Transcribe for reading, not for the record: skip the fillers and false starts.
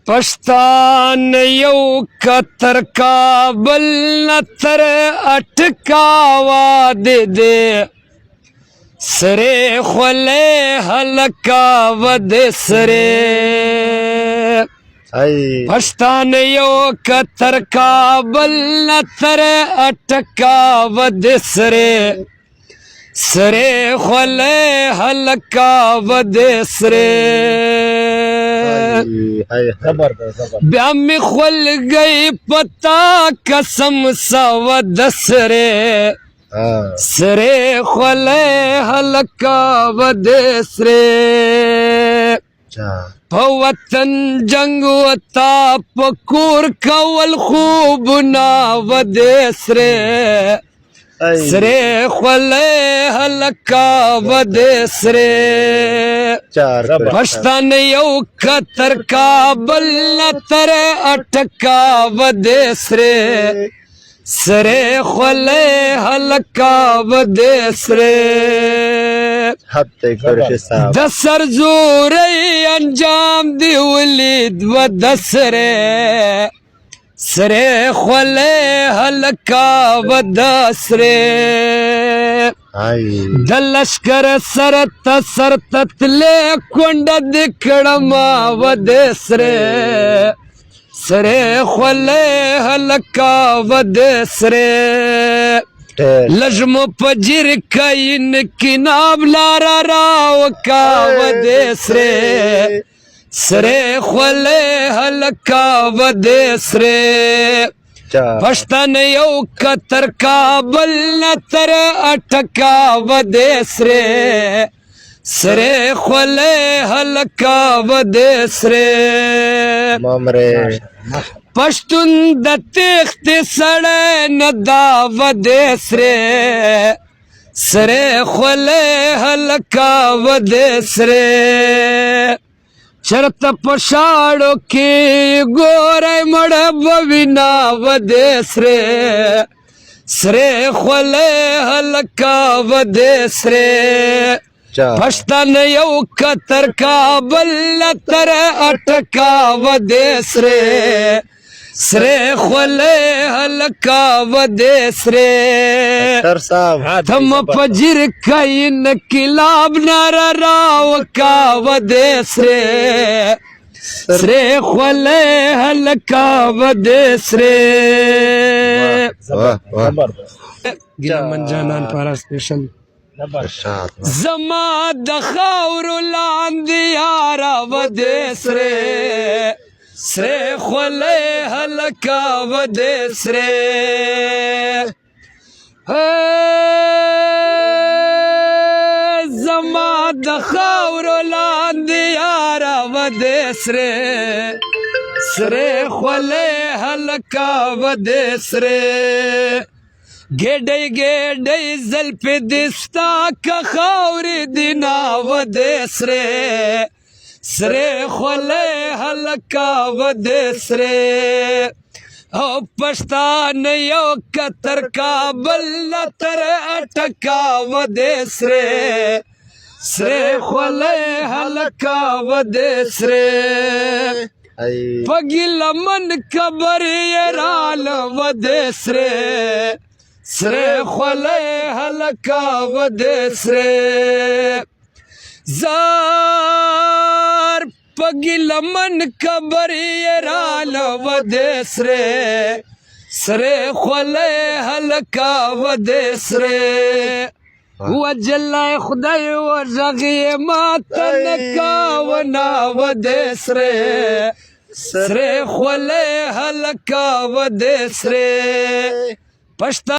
پښتان یو کتر کابل نتر اٹکاوا دے دے سرے خولے حلقا ود سرے پښتان یو کتر کابل نتر اٹکاوا دے سرے سرے خولے حلقا ود سرے بیا می خول گئی پتا قسم سوا دسرے سرے خولے حلقا ود سرے پوطن جنگ وتا پکور کول خوب نا ود سرے سرے خولے حلقا ود سرے پښتان یو کتر کابل نتر اٹکا ود سرے سرے خولے حلقا ود سرے د سر زوری انجام دی ولید ود سرے سرے خولے حلقا ود سرے د لشکر سرت سرتتلے کنڈ دکڑما ود سرے سرے خولے حلقا ود سرے لجم پجر کئین کناب لارا راو کا ود سرے سرے خولے حلقا ود سرے پښتان یو کتر کابل نتر اٹکا ود سرے سرے خولے حلقا ود سرے پښتون د تخت سړی نه دا ود سرے سرے خولے حلقا ود سرے چرت پشاڑو کی گورے مڑ بوینا ود سرے سرے خولے حلقا ود سرے پښتان یو کتر کابل نتر اٹکا ود سرے سرے خولے حلقا ود سرے تم پجر کئین کلاب نارا راو کا ود سرے سرے خولے حلقا ود سرے گیلا منجانان پارا سپیشن زما د خاورو لاندې یارا ود سرے سرے خولے حلقا ود سرے زما د خاورو لاندې یارا ود سرے سرے خولے حلقا ود سرے گیڈی گیڈی زلپی دستا کا خاوری دینا ود سرے سرے خولے حلقا ود سرے او پښتان یو کتر کابل نتر اٹکا ود سرے سرے خولے حلقا ود سرے پگی لمن کبر یرال ود سرے سرے خولے حلقا ود سرے زار پگی لمن کبر یرال ود سرے سرے خولے حلقا ود سرے وجلائے خدای ورغی ماتن کاونا ود سرے سرے خولے حلقا ود سرے پښتان